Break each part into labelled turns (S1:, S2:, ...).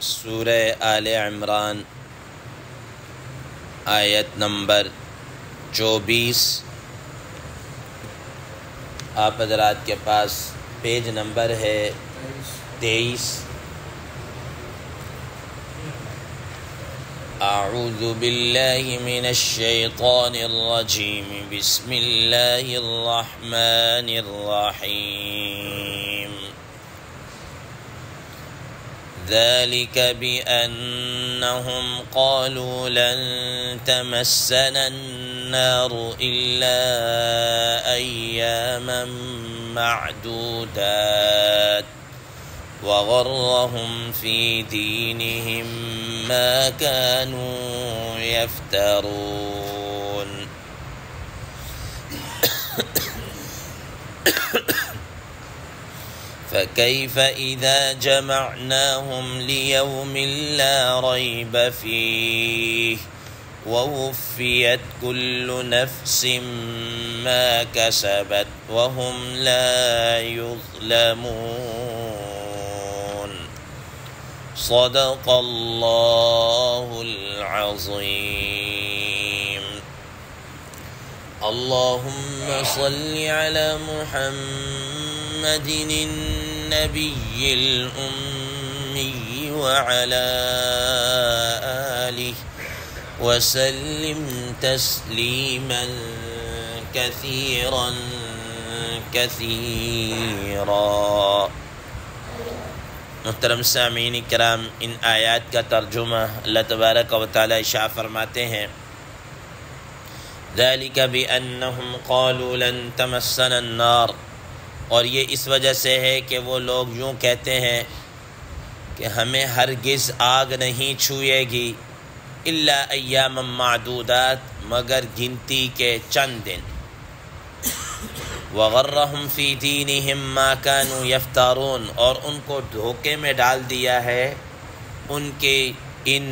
S1: سورہ آل عمران آیت نمبر 24۔ آپ حضرات کے پاس پیج نمبر ہے 23۔ اعوذ باللہ من الشیطان الرجیم، بسم اللہ الرحمن الرحیم۔ ذلك بأنهم قالوا لن تمسنا النار إلا أياما معدودات وغرهم في دينهم ما كانوا يفترون۔ فكيف إذا جمعناهم ليوم لا ريب فيه ووفيت كل نفس ما كسبت وهم لا يظلمون۔ صدق الله العظيم۔ اللهم صل على محمد النبي الأمي وعلى آله وسلم تسليما كثيرا كثيرا۔ محترم سامعین کرام، ان آیات کا ترجمہ اللہ تبارک و تعالی ارشاد فرماتے ہیں، ذَلِكَ بِأَنَّهُمْ قَالُوا لَن تَمَسَّنَا النَّارُ، اور یہ اس وجہ سے ہے کہ وہ لوگ یوں کہتے ہیں کہ ہمیں ہرگز آگ نہیں چھوئے گی، الا ایام معدودات، مگر گنتی کے چند دن، وغرہم فی دینہم ما کانوا یفترون، اور ان کو دھوکے میں ڈال دیا ہے ان کے ان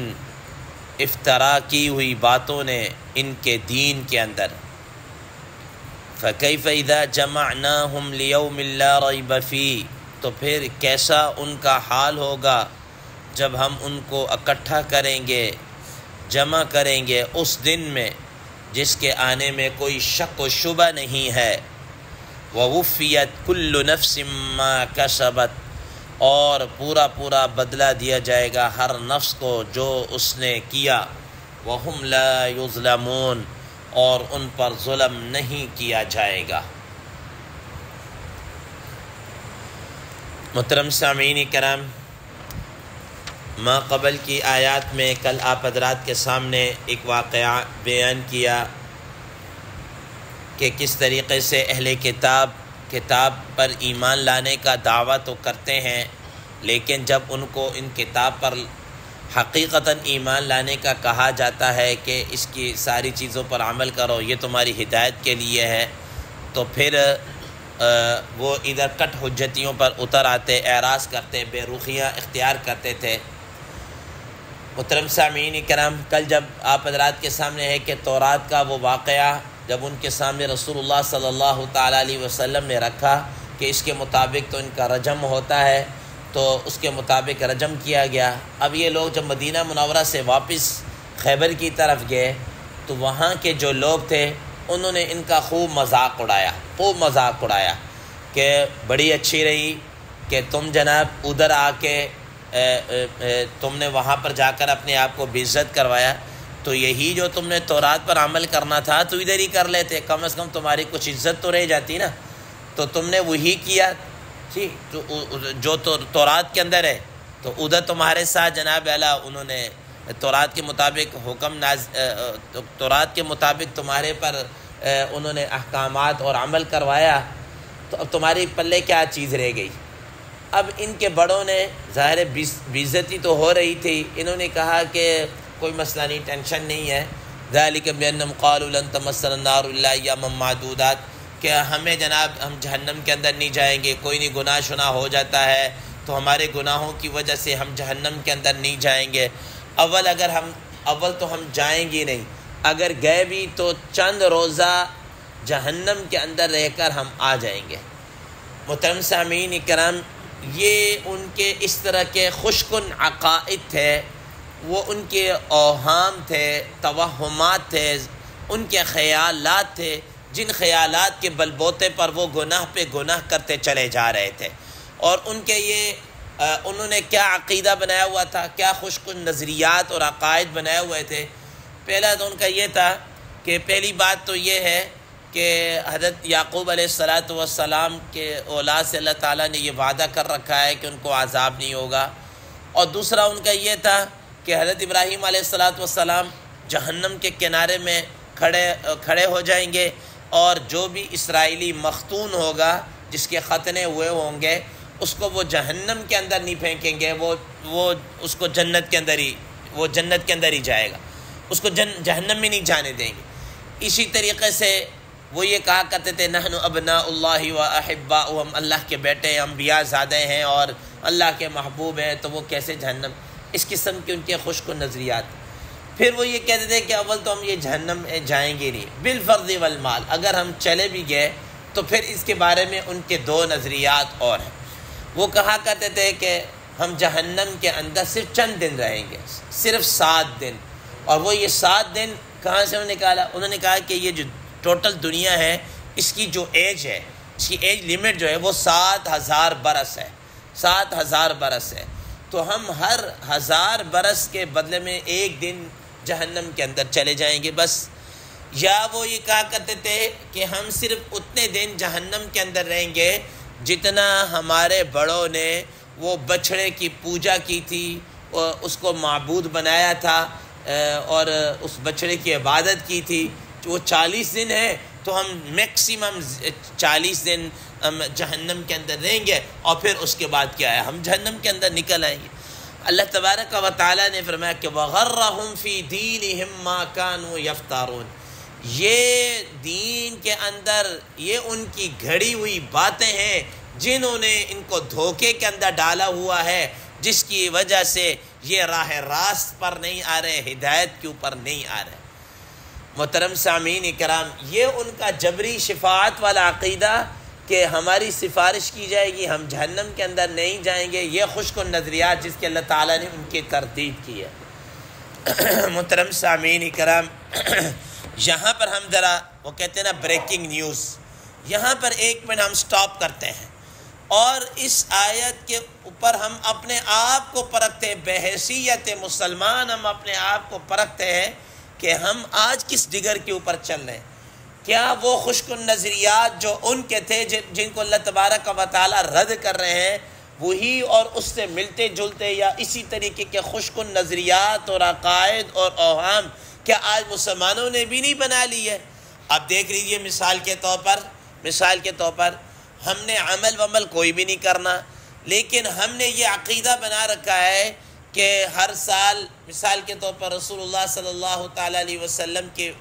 S1: افترا کی ہوئی باتوں نے ان کے دین کے اندر۔ فَكَيْفَ إِذَا جَمَعْنَاهُمْ لِيَوْمٍ لَا رَيْبَ فِيهِ، تو پھر کیسا ان کا حال ہوگا جب ہم ان کو اکٹھا کریں گے، جمع کریں گے اس دن میں جس کے آنے میں کوئی شک و شبہ نہیں ہے۔ وَوُفِّيَتْ كُلُّ نَفْسٍ مَا كَسَبَتْ، اور پورا بدلہ دیا جائے گا ہر نفس کو جو اس نے کیا۔ وَهُمْ لَا يُظْلَمُونَ، اور ان پر ظلم نہیں کیا جائے گا۔ محترم سامعین کرام، ما قبل کی آیات میں کل آپ حضرات کے سامنے ایک واقعہ بیان کیا کہ کس طریقے سے اہل کتاب پر ایمان لانے کا دعویٰ تو کرتے ہیں، لیکن جب ان کو ان کتاب پر حقیقتاً ایمان لانے کا کہا جاتا ہے کہ اس کی ساری چیزوں پر عمل کرو، یہ تمہاری ہدایت کے لیے ہے، تو پھر وہ ادھر کٹ حجتیوں پر اتر آتے، اعراض کرتے، بے رخیاں اختیار کرتے تھے۔ محترم سامعین کرام، کل جب آپ حضرات کے سامنے ہے کہ تورات کا وہ واقعہ جب ان کے سامنے رسول اللہ صلی اللہ تعالیٰ علیہ وسلم نے رکھا کہ اس کے مطابق تو ان کا رجم ہوتا ہے، تو اس کے مطابق رجم کیا گیا۔ اب یہ لوگ جب مدینہ منورہ سے واپس خیبر کی طرف گئے تو وہاں کے جو لوگ تھے انہوں نے ان کا خوب مذاق اڑایا کہ بڑی اچھی رہی کہ تم جناب ادھر آ کے تم نے وہاں پر جا کر اپنے آپ کو بے عزت کروایا، تو یہی جو تم نے تورات پر عمل کرنا تھا تو ادھر ہی کر لیتے، کم از کم تمہاری کچھ عزت تو رہ جاتی نا، تو تم نے وہی کیا ٹھیک جو تورات کے اندر ہے، تو ادھر تمہارے ساتھ جناب اعلیٰ انہوں نے تورات کے مطابق تورات کے مطابق تمہارے پر انہوں نے احکامات اور عمل کروایا، تو اب تمہاری پلے کیا چیز رہ گئی؟ اب ان کے بڑوں نے ظاہر بے عزتی تو ہو رہی تھی، انہوں نے کہا کہ کوئی مسئلہ نہیں، ٹینشن نہیں ہے، ذَلِكَ بِأَنَّهُمْ قَالُوا لَن تَمَسَّنَا النَّارُ إِلَّا أَيَّامًا مَّعْدُودَاتٍ، کہ ہمیں جناب ہم جہنم کے اندر نہیں جائیں گے، کوئی نہیں گناہ شنا ہو جاتا ہے تو ہمارے گناہوں کی وجہ سے ہم جہنم کے اندر نہیں جائیں گے۔ اول تو ہم جائیں گے نہیں، اگر گئے بھی تو چند روزہ جہنم کے اندر رہ کر ہم آ جائیں گے۔ محترم سامعین کرام، یہ ان کے اس طرح کے خوشکن عقائد تھے، وہ ان کے اوہام تھے، توہمات تھے، ان کے خیالات تھے، جن خیالات کے بل بوتے پر وہ گناہ پہ گناہ کرتے چلے جا رہے تھے۔ اور ان کے انہوں نے کیا عقیدہ بنایا ہوا تھا، کیا خوشکن نظریات اور عقائد بنائے ہوئے تھے۔ پہلا تو ان کا یہ تھا کہ پہلی بات تو یہ ہے کہ حضرت یعقوب علیہ السلام کے اولاد سے اللہ تعالیٰ نے یہ وعدہ کر رکھا ہے کہ ان کو عذاب نہیں ہوگا۔ اور دوسرا ان کا یہ تھا کہ حضرت ابراہیم علیہ السلام جہنم کے کنارے میں کھڑے ہو جائیں گے، اور جو بھی اسرائیلی مختون ہوگا، جس کے ختنے ہوئے ہوں گے، اس کو وہ جہنم کے اندر نہیں پھینکیں گے، وہ اس کو جنت کے اندر ہی جائے گا، اس کو جہنم میں نہیں جانے دیں گے۔ اسی طریقے سے وہ یہ کہا کرتے تھے نحن ابناء اللہ و احباؤہ، ہم اللہ کے بیٹے انبیاء زادے ہیں اور اللہ کے محبوب ہیں، تو وہ کیسے جہنم، اس قسم کے ان کے خشک نظریات۔ پھر وہ یہ کہتے تھے کہ اول تو ہم یہ جہنم میں جائیں گے نہیں، بالفرض والمال، اگر ہم چلے بھی گئے تو پھر اس کے بارے میں ان کے دو نظریات اور ہیں۔ وہ کہا کرتے تھے کہ ہم جہنم کے اندر صرف چند دن رہیں گے، صرف 7 دن، اور وہ یہ 7 دن کہاں سے انہوں نے نکالا؟ انہوں نے کہا کہ یہ جو ٹوٹل دنیا ہے، اس کی جو ایج ہے، اس کی ایج لیمٹ جو ہے وہ 7000 برس ہے، 7000 برس ہے۔ تو ہم ہر 1000 برس کے بدلے میں 1 دن جہنم کے اندر چلے جائیں گے بس۔ یا وہ یہ کہا کرتے تھے کہ ہم صرف اتنے دن جہنم کے اندر رہیں گے جتنا ہمارے بڑوں نے وہ بچھڑے کی پوجا کی تھی، اس کو معبود بنایا تھا اور اس بچھڑے کی عبادت کی تھی۔ وہ 40 دن ہے تو ہم میکسیمم 40 دن ہم جہنم کے اندر رہیں گے، اور پھر اس کے بعد کیا ہے، ہم جہنم کے اندر نکل آئیں گے۔ اللہ تبارک و تعالیٰ نے فرمایا کہ وَغَرَّهُمْ فِي دِينِهِمْ مَا كَانُوا يَفْتَرُونَ، یہ دین کے اندر یہ ان کی گھڑی ہوئی باتیں ہیں جنہوں نے ان کو دھوکے کے اندر ڈالا ہوا ہے، جس کی وجہ سے یہ راہ راست پر نہیں آ رہے، ہدایت کے اوپر نہیں آ رہے۔ محترم سامعین کرام، یہ ان کا جبری شفاعت والا عقیدہ کہ ہماری سفارش کی جائے گی، ہم جہنم کے اندر نہیں جائیں گے، یہ خشک نظریات جس کے اللہ تعالیٰ نے ان کی تردید کی ہے۔ محترم سامعین کرام، یہاں پر ہم ذرا وہ کہتے ہیں نا بریکنگ نیوز، یہاں پر 1 منٹ ہم سٹاپ کرتے ہیں اور اس آیت کے اوپر ہم اپنے آپ کو پرکھتے ہیں، بحیثیت مسلمان ہم اپنے آپ کو پرکھتے ہیں کہ ہم آج کس ڈگر کے اوپر چل رہے ہیں۔ کیا وہ خشک نظریات جو ان کے تھے جن کو اللہ تبارک و تعالیٰ رد کر رہے ہیں، وہی اور اس سے ملتے جلتے یا اسی طریقے کے خشک نظریات اور عقائد اور اوہام کیا آج مسلمانوں نے بھی نہیں بنا لی ہے؟ اب دیکھ لیجیے، مثال کے طور پر ہم نے عمل کوئی بھی نہیں کرنا، لیکن ہم نے یہ عقیدہ بنا رکھا ہے کہ ہر سال مثال کے طور پر رسول اللہ صلی اللہ تعالیٰ علیہ وسلم کے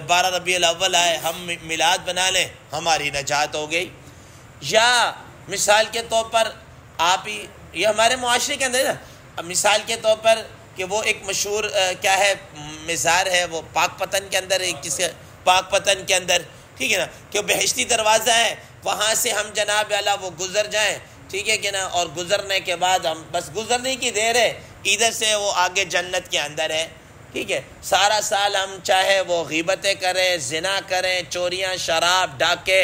S1: 12 ربیع الاول آئے، ہم میلاد بنا لیں، ہماری نجات ہو گئی۔ یا مثال کے طور پر آپ ہی، یہ ہمارے معاشرے کے اندر ہے نا، مثال کے طور پر کہ وہ ایک مشہور کیا ہے مزار ہے، وہ پاک پتن کے اندر، پاک پتن کے اندر، ٹھیک ہے نا، کہ وہ بہشتی دروازہ ہے، وہاں سے ہم جناب اللہ وہ گزر جائیں، ٹھیک ہے کہ نا، اور گزرنے کے بعد ہم بس گزرنے کی دیر ہے، ادھر سے وہ آگے جنت کے اندر ہے، ٹھیک ہے۔ سارا سال ہم چاہے وہ غیبتیں کریں، زنا کریں، چوریاں، شراب، ڈاکے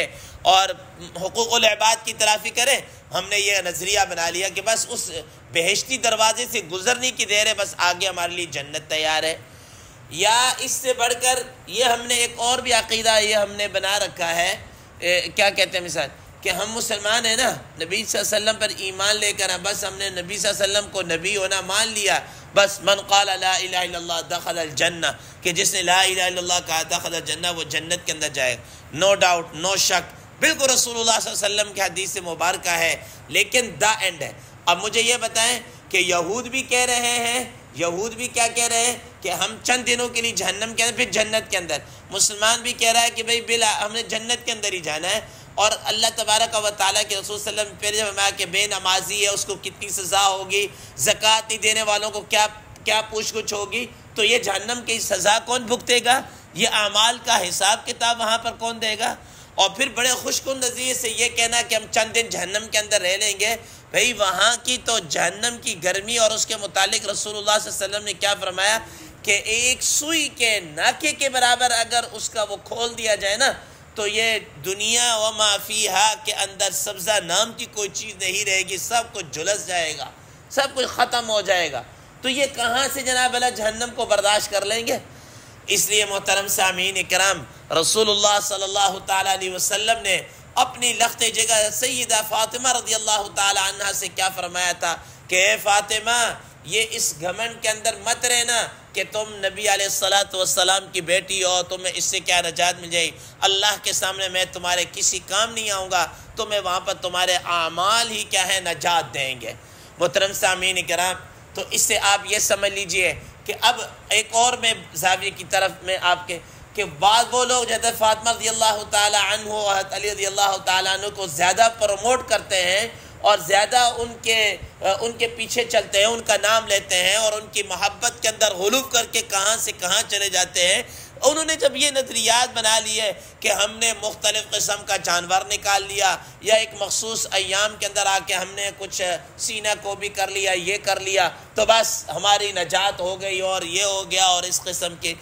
S1: اور حقوق العباد کی تلافی کریں، ہم نے یہ نظریہ بنا لیا کہ بس اس بہشتی دروازے سے گزرنے کی دیر ہے، بس آگے ہمارے لیے جنت تیار ہے۔ یا اس سے بڑھ کر یہ ہم نے ایک اور بھی عقیدہ یہ ہم نے بنا رکھا ہے، کیا کہتے ہیں مثال کہ ہم مسلمان ہیں نا، نبی صلی اللہ علیہ وسلم پر ایمان لے کر بس ہم نے نبی صلی اللہ علیہ وسلم کو نبی ہونا مان لیا، بس من قال لا الہ الا اللہ دخل الجنہ، کہ جس نے لا الہ الا اللہ کہا دخل الجنہ، وہ جنت کے اندر جائے، نو ڈاؤٹ، نو شک، بالکل رسول اللہ صلی اللہ علیہ وسلم کی حدیث مبارکہ ہے۔ لیکن دا اینڈ ہے۔ اب مجھے یہ بتائیں کہ یہود بھی کہہ رہے ہیں، یہود بھی کیا کہہ رہے ہیں کہ ہم چند دنوں کے لیے جہنم کے اندر، پھر جنت کے اندر۔ مسلمان بھی کہہ رہا ہے کہ بھئی بلا ہم نے جنت کے اندر ہی جانا ہے، اور اللہ تبارک و تعالیٰ کے رسول صلی اللہ علیہ وسلم پھر جب ہمارا کہ بے نمازی ہے اس کو کتنی سزا ہوگی، زکوٰۃ نہیں دینے والوں کو کیا پوچھ گچھ ہوگی، تو یہ جہنم کی سزا کون بھگتے گا، یہ اعمال کا حساب کتاب وہاں پر کون دے گا؟ اور پھر بڑے خوش کن نظریے سے یہ کہنا کہ ہم چند دن جہنم کے اندر رہ لیں گے، بھئی وہاں کی تو جہنم کی گرمی، اور اس کے متعلق رسول اللہ صلی اللہ علیہ وسلم نے کیا فرمایا کہ ایک سوئی کے ناکے کے برابر اگر اس کا وہ کھول دیا جائے نا تو یہ دنیا وما فیہا کے اندر سبزہ نام کی کوئی چیز نہیں رہے گی، سب کچھ جھلس جائے گا، سب کچھ ختم ہو جائے گا۔ تو یہ کہاں سے جناب اللہ جہنم کو برداشت کر لیں گے؟ اس لیے محترم سامعین اکرام، رسول اللہ صلی اللہ تعالیٰ علیہ وسلم نے اپنی لخت جگہ سیدہ فاطمہ رضی اللہ تعالیٰ عنہ سے کیا فرمایا تھا کہ اے فاطمہ، یہ اس گھمنڈ کے اندر مت رہنا کہ تم نبی علیہ السلام کی بیٹی ہو، تمہیں اس سے کیا نجات مل جائے گی۔ اللہ کے سامنے میں تمہارے کسی کام نہیں آؤں گا، تمہیں وہاں پر تمہارے اعمال ہی کیا ہے نجات دیں گے۔ محترم سامعین کرام، تو اس سے آپ یہ سمجھ لیجئے کہ اب ایک اور میں زاویے کی طرف میں آپ کے کہ بعض وہ لوگ حضرت فاطمہ رضی اللہ تعالیٰ عنہ اور حضرت علی رضی اللہ تعالیٰ عنہ کو زیادہ پروموٹ کرتے ہیں اور زیادہ ان کے پیچھے چلتے ہیں، ان کا نام لیتے ہیں اور ان کی محبت کے اندر غلو کر کے کہاں سے کہاں چلے جاتے ہیں۔ انہوں نے جب یہ نظریات بنا لی ہے کہ ہم نے مختلف قسم کا جانور نکال لیا یا ایک مخصوص ایام کے اندر آ کے ہم نے کچھ سینہ کو بھی کر لیا، یہ کر لیا، تو بس ہماری نجات ہو گئی اور یہ ہو گیا، اور اس قسم کے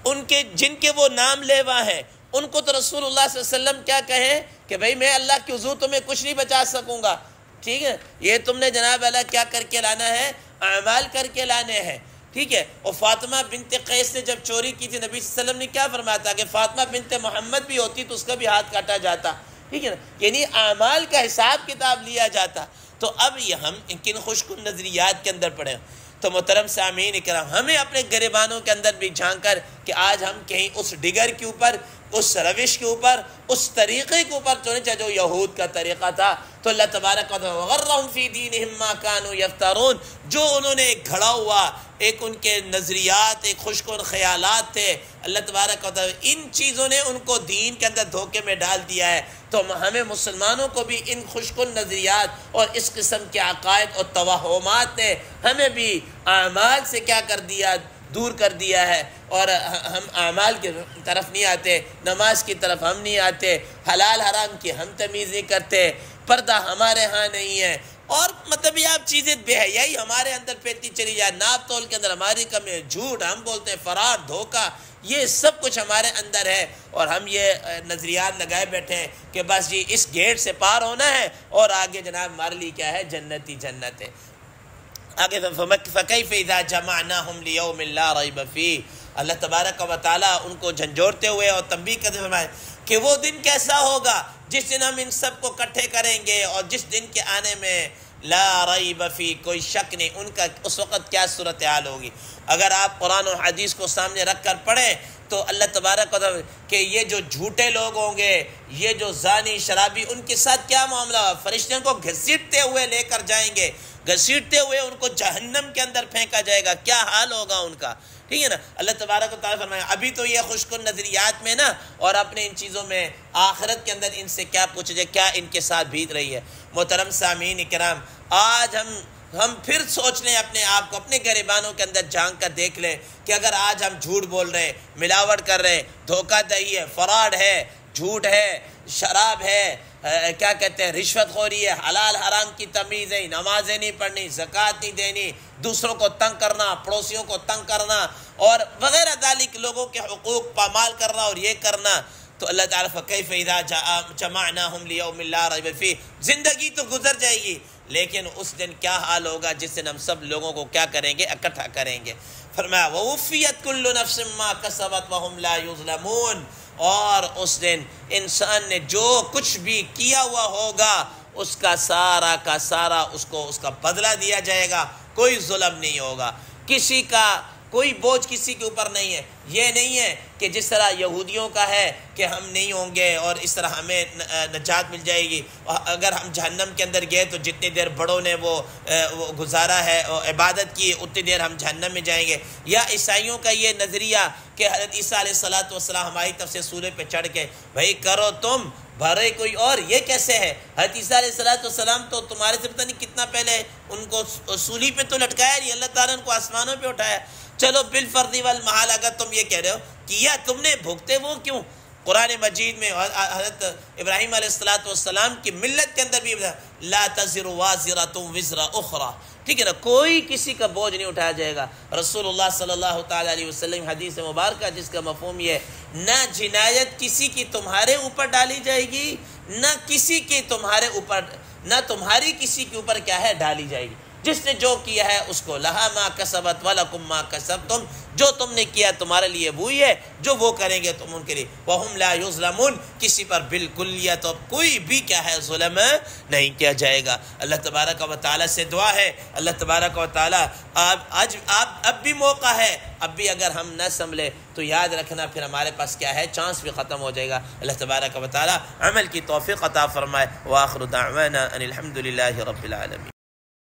S1: ان کے جن کے وہ نام لیوا ہیں ان کو تو رسول اللہ صلی اللہ علیہ وسلم کیا کہیں کہ بھئی میں اللہ کے حضور تمہیں کچھ نہیں بچا سکوں گا، ٹھیک ہے، یہ تم نے جناب اللہ کیا کر کے لانا ہے، اعمال کر کے لانے ہیں، ٹھیک ہے۔ اور فاطمہ بنت قیس نے جب چوری کی تھی، نبی صلی اللہ علیہ وسلم نے کیا فرمایا تھا کہ فاطمہ بنت محمد بھی ہوتی تو اس کا بھی ہاتھ کاٹا جاتا، ٹھیک ہے نا، یعنی اعمال کا حساب کتاب لیا جاتا۔ تو اب یہ ہم کن خوش کن نظریات کے اندر پڑے۔ تو محترم سامعین کرام، ہمیں اپنے گریبانوں کے اندر بھی جھانک کر کہ آج ہم کہیں اس ڈگر کے اوپر، اس روش کے اوپر، اس طریقے کے اوپر تو نہیں چاہے جو یہود کا طریقہ تھا۔ تو اللہ تبارک و تعالی وغرہم فی دینہم ما کانوا یفترون، جو انہوں نے ایک گھڑا ہوا ایک ان کے نظریات، ایک خوش کن خیالات تھے، اللہ تبارک و تعالی ان چیزوں نے ان کو دین کے اندر دھوکے میں ڈال دیا ہے۔ تو ہمیں مسلمانوں کو بھی ان خوش کن نظریات اور اس قسم کے عقائد اور توہمات نے ہمیں بھی اعمال سے کیا کر دیا، دور کر دیا ہے، اور ہم اعمال کی طرف نہیں آتے، نماز کی طرف ہم نہیں آتے، حلال حرام کی ہم تمیز نہیں کرتے، پردہ ہمارے ہاں نہیں ہے، اور مطلب یہ آپ چیزیں بے حیائی ہمارے اندر پھیلتی چلی جائے، ناپ تول کے اندر ہماری کمی ہے، جھوٹ ہم بولتے ہیں، فرار، دھوکہ، یہ سب کچھ ہمارے اندر ہے، اور ہم یہ نظریات لگائے بیٹھے ہیں کہ بس جی اس گیٹ سے پار ہونا ہے اور آگے جناب ہمارے لیے کیا ہے، جنت ہی جنت ہے۔ آگے فَكَيْفَ إِذَا جَمَعْنَاهُمْ لِيَوْمٍ لَا رَيْبَ فِيهِ، اللہ تبارک و تعالیٰ ان کو جھنجھوڑتے ہوئے اور تنبیہ کرتے فرمائے کہ وہ دن کیسا ہوگا جس دن ہم ان سب کو اکٹھے کریں گے، اور جس دن کے آنے میں لا ریب فی، کوئی شک نہیں، ان کا اس وقت کیا صورتحال ہوگی۔ اگر آپ قرآن و حدیث کو سامنے رکھ کر پڑھیں تو اللہ تبارک و تعالیٰ کہ یہ جو جھوٹے لوگ ہوں گے، یہ جو زانی شرابی، ان کے ساتھ کیا معاملہ ہوگا، فرشتے کو گھسیٹتے ہوئے لے کر جائیں گے، گھسیٹتے ہوئے ان کو جہنم کے اندر پھینکا جائے گا، کیا حال ہوگا ان کا، ٹھیک ہے نا۔ اللہ تبارک و تعالیٰ فرمایا ابھی تو یہ خوش کن نظریات میں نا، اور اپنے ان چیزوں میں آخرت کے اندر ان سے کیا پوچھا جائے، کیا ان کے ساتھ بیت رہی ہے۔ محترم سامعین کرام، آج ہم پھر سوچ لیں اپنے آپ کو، اپنے گریبانوں کے اندر جھانک کر دیکھ لیں کہ اگر آج ہم جھوٹ بول رہے ہیں، ملاوٹ کر رہے ہیں، دھوکہ دہی ہے، فراڈ ہے، جھوٹ ہے، شراب ہے، کیا کہتے ہیں، رشوت خوری ہے، حلال حرام کی تمیز ہے، نمازیں نہیں پڑھنی، زکوٰۃ نہیں دینی، دوسروں کو تنگ کرنا، پڑوسیوں کو تنگ کرنا، اور وغیرہ ذالک، لوگوں کے حقوق پامال کرنا اور یہ کرنا، تو اللہ تعالیٰ فَكَيْفَ إِذَا جَمَعْنَاهُمْ لِيَوْمٍ لَا رَيْبَ فِيهِ، زندگی تو گزر جائے گی، لیکن اس دن کیا حال ہوگا جس دن ہم سب لوگوں کو کیا کریں گے، اکٹھا کریں گے۔ فرمایا وَوُفِّيَتْ كُلُّ نَفْسٍ مَّا كَسَبَتْ وَهُمْ لَا يُظْلَمُونَ، اور اس دن انسان نے جو کچھ بھی کیا ہوا ہوگا اس کا سارا کا سارا اس کو اس کا بدلہ دیا جائے گا، کوئی ظلم نہیں ہوگا، کسی کا کوئی بوجھ کسی کے اوپر نہیں ہے۔ یہ نہیں ہے کہ جس طرح یہودیوں کا ہے کہ ہم نہیں ہوں گے اور اس طرح ہمیں نجات مل جائے گی، اگر ہم جہنم کے اندر گئے تو جتنی دیر بڑوں نے وہ گزارا ہے عبادت کی اتنی دیر ہم جہنم میں جائیں گے، یا عیسائیوں کا یہ نظریہ کہ حضرت عیسیٰ علیہ السلام ہماری طرف سے سورے پہ چڑھ کے بھائی کرو تم بھرے کوئی اور، یہ کیسے ہے، حضرت عیسیٰ علیہ السلام تو تمہارے سے پتہ نہیں کتنا پہلے ان کو سولی پہ تو لٹکایا نہیں، اللہ تعالیٰ نے ان کو آسمانوں پہ اٹھایا، چلو بالفرض والمحال اگر تم یہ کہہ رہے ہو کیا تم نے، بھگتے وہ کیوں؟ قرآن مجید میں حضرت ابراہیم علیہ السلام کی ملت کے اندر بھی لا تزر وازرۃ وزر اخری، ٹھیک ہے نا، کوئی کسی کا بوجھ نہیں اٹھایا جائے گا۔ رسول اللہ صلی اللہ تعالیٰ علیہ وسلم حدیث مبارکہ جس کا مفہوم یہ ہے، نہ جنایت کسی کی تمہارے اوپر ڈالی جائے گی، نہ کسی کی تمہارے اوپر، نہ تمہاری کسی کے اوپر کیا ہے ڈالی جائے گی۔ جس نے جو کیا ہے اس کو لہا ما کسبت ولکم ما کسبتم، جو تم نے کیا تمہارے لیے وہی ہے، جو وہ کریں گے تم ان کے لیے۔ وہم لا یظلمون، کسی پر بالکلیت اور کوئی بھی کیا ہے ظلم نہیں کیا جائے گا۔ اللہ تبارک و تعالیٰ سے دعا ہے، اللہ تبارک و تعالیٰ اب بھی موقع ہے، اب بھی اگر ہم نہ سنبھلے تو یاد رکھنا پھر ہمارے پاس کیا ہے، چانس بھی ختم ہو جائے گا۔ اللہ تبارک و تعالیٰ عمل کی توفیق عطا فرمائے۔ وآخر دعوانا ان الحمد للہ رب العالمین۔